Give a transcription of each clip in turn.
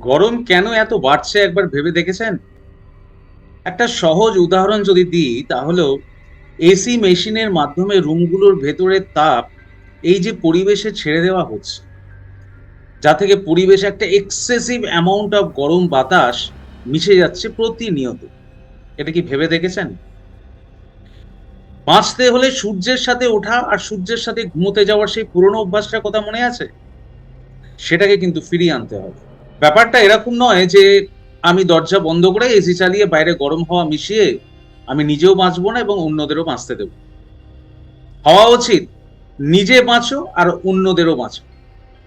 গরম কেন এত বাড়ছে একবার ভেবে দেখেছেন? একটা সহজ উদাহরণ যদি দিই তাহলে এসি মেশিনের মাধ্যমে রুমগুলোর ভেতরের তাপ এই যে পরিবেশে ছেড়ে দেওয়া হচ্ছে, যা থেকে পরিবেশে একটা এক্সেসিভ অ্যামাউন্ট অফ গরম বাতাস মিশে যাচ্ছে প্রতিনিয়ত। এটা কি ভেবে দেখেছেন? বাঁচতে হলে সূর্যের সাথে ওঠা আর সূর্যের সাথে ঘুমোতে যাওয়ার সেই পুরনো অভ্যাসটার কথা মনে আছে? সেটাকে কিন্তু ফিরিয়ে আনতে হবে। ব্যাপারটা এরকম নয় যে আমি দরজা বন্ধ করে এসি চালিয়ে বাইরে গরম হাওয়া মিশিয়ে আমি নিজেও বাঁচবো না এবং অন্যদেরও বাঁচতে দেব। হওয়া উচিত নিজে বাঁচো আর অন্যদেরও বাঁচো।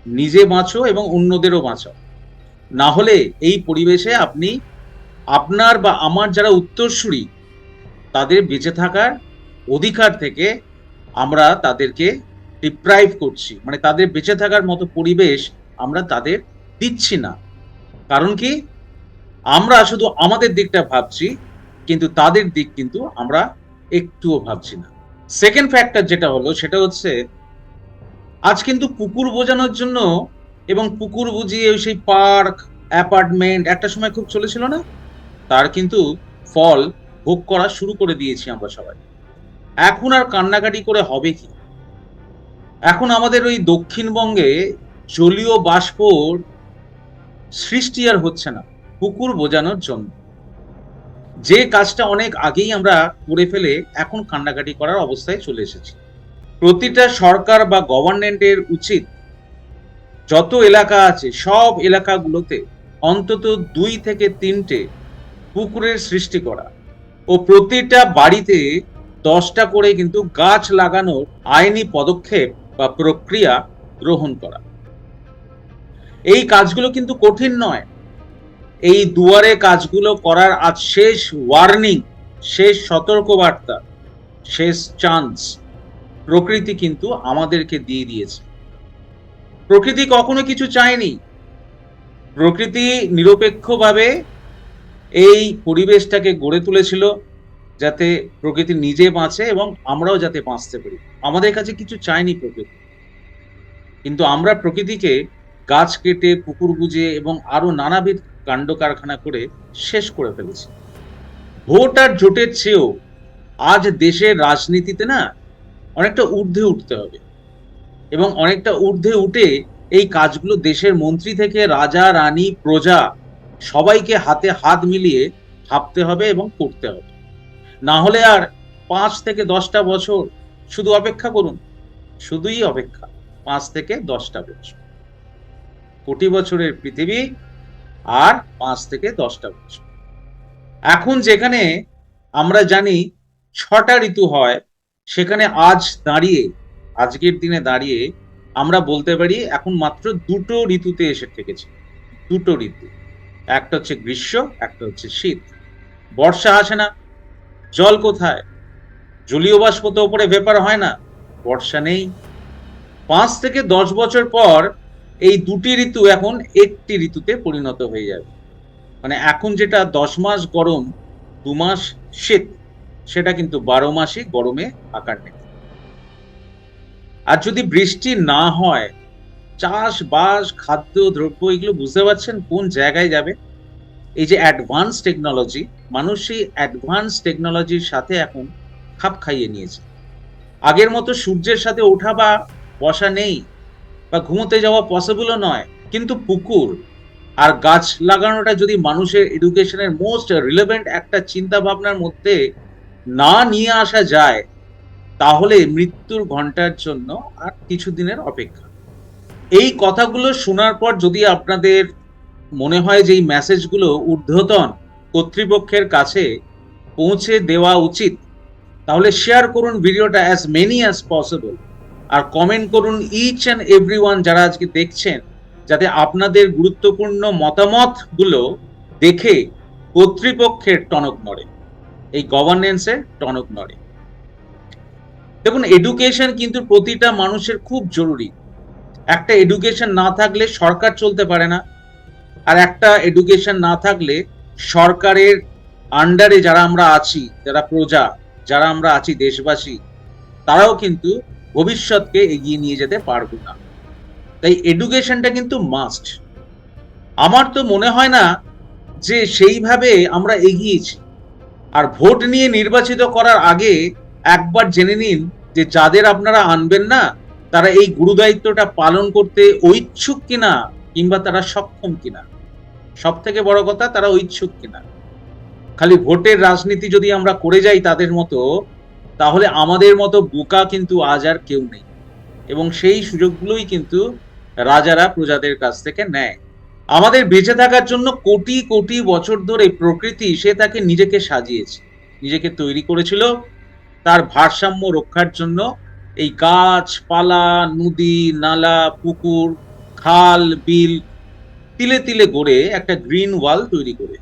নিজে বাঁচো এবং অন্যদেরও বাঁচাও। না হলে এই পরিবেশে আপনি আপনার বা আমার যারা উত্তরসূরি তাদের বেঁচে থাকার অধিকার থেকে আমরা তাদেরকে ডিপ্রাইভ করছি। মানে তাদের বেঁচে থাকার মতো পরিবেশ আমরা তাদের দিচ্ছি না। কারণ কি? আমরা শুধু আমাদের দিকটা ভাবছি, কিন্তু তাদের দিক কিন্তু আমরা একটুও ভাবছি না। সেকেন্ড ফ্যাক্টর যেটা হলো সেটা হচ্ছে আজ কিন্তু পুকুর বোঝানোর জন্য এবং পুকুর বুঝিয়ে ওই সেই পার্ক, অ্যাপার্টমেন্ট একটা সময় খুব চলেছিল না? তার কিন্তু ফল ভোগ করা শুরু করে দিয়েছি আমরা সবাই। এখন আর কান্নাকাটি করে হবে কি? এখন আমাদের ওই দক্ষিণবঙ্গে জলীয় বাষ্পর সৃষ্টি আর হচ্ছে না পুকুর বোঝানোর জন্য। যে কাজটা অনেক আগেই আমরা করে ফেলে এখন কান্নাকাটি করার অবস্থায় চলে এসেছি। প্রতিটা সরকার বা গভর্নমেন্টের উচিত যত এলাকা আছে সব এলাকাগুলোতে অন্তত 2 থেকে 3টে পুকুরের সৃষ্টি করা ও প্রতিটা বাড়িতে 10টা করে কিন্তু গাছ লাগানোর আইনি পদক্ষেপ বা প্রক্রিয়া গ্রহণ করা। এই কাজগুলো কিন্তু কঠিন নয়। এই দুয়ারে কাজগুলো করার আজ শেষ ওয়ার্নিং, শেষ সতর্কবার্তা, শেষ চান্স প্রকৃতি কিন্তু আমাদেরকে দিয়ে দিয়েছে। প্রকৃতি কখনো কিছু চায়নি। প্রকৃতি নিরপেক্ষভাবে এই পরিবেশটাকে গড়ে তুলেছিল যাতে প্রকৃতি নিজে বাঁচে এবং আমরাও যাতে বাঁচতে পারি। আমাদের কাছে কিছু চায়নি প্রকৃতি। কিন্তু আমরা প্রকৃতিকে গাছ কেটে, পুকুর বুজিয়ে এবং আরো নানাবিধ কাণ্ড কারখানা করে শেষ করে ফেলেছি। ভোট আর জোটের চেয়েও আজ দেশের রাজনীতিতে না অনেকটা ঊর্ধ্বে উঠতে হবে এবং অনেকটা ঊর্ধ্বে উঠে এই কাজগুলো দেশের মন্ত্রী থেকে রাজা, রানী, প্রজা সবাইকে হাতে হাত মিলিয়ে ভাবতে হবে এবং করতে হবে। না হলে আর 5 থেকে 10টা বছর শুধু অপেক্ষা করুন। শুধুই অপেক্ষা। 5 থেকে 10টা বছর। কোটি বছরের পৃথিবী আর 5 থেকে 10টা বছর। এখন যেখানে আমরা জানি 6টা ঋতু হয়, সেখানে আজকের দিনে দাঁড়িয়ে আমরা বলতে পারি এখন মাত্র 2টো ঋতুতে এসে ঠেকেছি। 2টো ঋতু। একটা হচ্ছে গ্রীষ্ম, একটা হচ্ছে শীত। বর্ষা আসে না। জল কোথায়? জলীয় বাষ্প তো উপরে ভেপার হয় না। বর্ষা নেই। 5 থেকে 10 বছর পর এই 2টি ঋতু এখন একটি ঋতুতে পরিণত হয়ে যাবে। মানে এখন যেটা 10 মাস গরম, 2 মাস শীত, সেটা কিন্তু 12 মাসই গরমে আকার নেবে। আর যদি বৃষ্টি না হয়, চাষবাস, খাদ্য দ্রব্য এগুলো বুঝতে পারছেন কোন জায়গায় যাবে? এই যে অ্যাডভান্স টেকনোলজি, মানুষ সেই অ্যাডভান্স টেকনোলজির সাথে এখন খাপ খাইয়ে নিয়েছে। আগের মতো সূর্যের সাথে ওঠা বা বসা নেই বা ঘুমোতে যাওয়া পসিবলও নয়। কিন্তু পুকুর আর গাছ লাগানোটা যদি মানুষের এডুকেশনের মোস্ট রিলেভেন্ট একটা চিন্তা ভাবনার মধ্যে না নিয়ে আসা যায়, তাহলে মৃত্যুর ঘন্টার জন্য আর কিছুদিনের অপেক্ষা। এই কথাগুলো শোনার পর যদি আপনাদের মনে হয় যে এই মেসেজগুলো ঊর্ধ্বতন কর্তৃপক্ষের কাছে পৌঁছে দেওয়া উচিত, তাহলে শেয়ার করুন ভিডিওটা অ্যাজ মেনি অ্যাজ পসিবল আর কমেন্ট করুন ইচ অ্যান্ড এভরিওয়ান যারা আজকে দেখছেন, যাতে আপনাদের গুরুত্বপূর্ণ মতামতগুলো দেখে কর্তৃপক্ষের টনক নড়ে, এই গভর্নেন্সের টনক নড়ে। দেখুন, এডুকেশন কিন্তু প্রতিটা মানুষের খুব জরুরি। একটা এডুকেশন না থাকলে সরকার চলতে পারে না, আর একটা এডুকেশন না থাকলে সরকারের আন্ডারে যারা আমরা আছি, যারা প্রজা, যারা আমরা আছি দেশবাসী, তারাও কিন্তু ভবিষ্যৎকে এগিয়ে নিয়ে যেতে পারবো না। তাই এডুকেশনটা কিন্তু মাস্ট। আমার তো মনে হয় না যে সেইভাবে আমরা এগিয়েছি। আর ভোট নিয়ে নির্বাচিত করার আগে একবার জেনে নিন যে যাদের আপনারা আনবেন না তারা এই গুরুদায়িত্বটা পালন করতে ঐচ্ছুক কিনা, কিংবা তারা সক্ষম কিনা। সব থেকে বড় কথা, তারা ঐচ্ছুক কিনা। খালি ভোটের রাজনীতি যদি আমরা করে যাই তাদের মতো, তাহলে আমাদের মতো বোকা কিন্তু আজ আর কেউ নেই, এবং সেই সুযোগগুলোই কিন্তু রাজারা প্রজাদের কাছ থেকে নেয়। আমাদের বেঁচে থাকার জন্য কোটি কোটি বছর ধরে প্রকৃতি সে তাকে নিজেকে সাজিয়েছে, নিজেকে তৈরি করেছিল তার ভারসাম্য রক্ষার জন্য। এই গাছপালা, নদী নালা, পুকুর, খাল বিল তিলে তিলে গড়ে একটা গ্রিন ওয়াল তৈরি করে।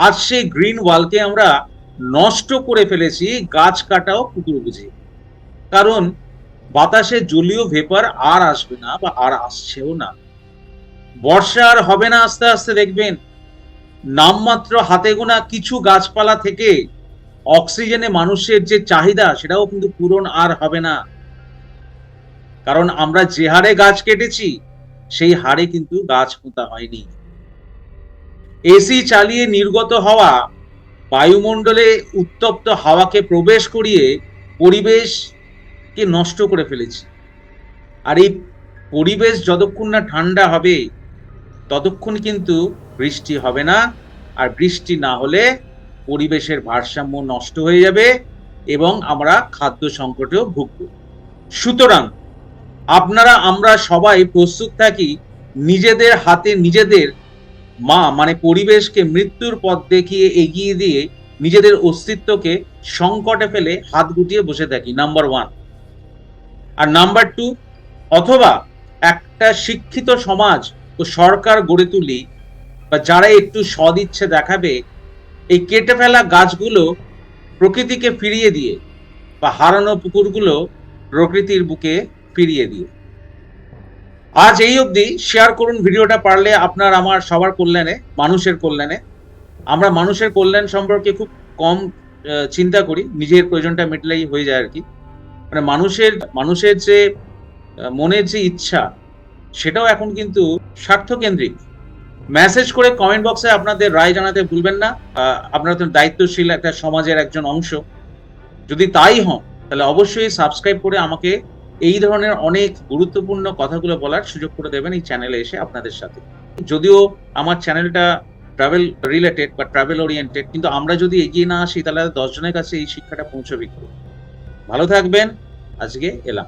আর সেই গ্রিন ওয়ালকে আমরা নষ্ট করে ফেলেছি গাছ কাটাও পুকুর বুঝে। কারণ বাতাসে জলীয় ভেপার আর আসবে না, বা আর আসছেও না। বর্ষা আর হবে না, আস্তে আস্তে দেখবেন নামমাত্র হাতে গোনা কিছু গাছপালা থেকে অক্সিজেনে মানুষের যে চাহিদা সেটাও কিন্তু পূরণ আর হবে না। কারণ আমরা যে হারে গাছ কেটেছি সেই হারে কিন্তু গাছ পোঁতা হয়নি। এসি চালিয়ে নির্গত হওয়া বায়ুমণ্ডলে উত্তপ্ত হাওয়াকে প্রবেশ করিয়ে পরিবেশকে নষ্ট করে ফেলেছি। আর এই পরিবেশ যতক্ষণ না ঠান্ডা হবে ততক্ষণ কিন্তু বৃষ্টি হবে না। আর বৃষ্টি না হলে পরিবেশের ভারসাম্য নষ্ট হয়ে যাবে এবং আমরা খাদ্য সংকটেও ভুগব। সুতরাং আপনারা আমরা সবাই প্রস্তুত থাকি নিজেদের হাতে নিজেদের মানে পরিবেশকে মৃত্যুর পথ দেখিয়ে এগিয়ে দিয়ে নিজেদের অস্তিত্বকে সংকটে ফেলে হাত গুটিয়ে বসে থাকি, নাম্বার 1। আর নাম্বার 2, অথবা একটা শিক্ষিত সমাজ ও সরকার গড়ে তুলি, বা যারা একটু সদিচ্ছে দেখাবে এই কেটে ফেলা গাছগুলো প্রকৃতিকে ফিরিয়ে দিয়ে, বা হারানো পুকুরগুলো প্রকৃতির বুকে ফিরিয়ে দিয়ে। আজ এই অবধি। শেয়ার করুন ভিডিওটা পারলে আপনার আমার সবার কল্যাণে, মানুষের কল্যাণে। আমরা মানুষের কল্যাণ সম্পর্কে খুব কম চিন্তা করি, নিজের প্রয়োজনটা মিটলেই হয়ে যায় আর কি। মানে মানুষের যে মনের যে ইচ্ছা সেটাও এখন কিন্তু স্বার্থকেন্দ্রিক। মেসেজ করে কমেন্ট বক্সে আপনাদের রায় জানাতে ভুলবেন না। আপনারা তো দায়িত্বশীল একটা সমাজের একজন অংশ। যদি তাই হন তাহলে অবশ্যই সাবস্ক্রাইব করে আমাকে এই ধরনের অনেক গুরুত্বপূর্ণ কথাগুলো বলার সুযোগ করে দেবেন এই চ্যানেলে এসে আপনাদের সাথে। যদিও আমার চ্যানেলটা ট্রাভেল রিলেটেড বা ট্রাভেল ওরিয়েন্টেড, কিন্তু আমরা যদি এগিয়ে না আসি তাহলে 10 জনের কাছে এই শিক্ষাটা পৌঁছবে কি? ভালো থাকবেন, আজকে এলাম।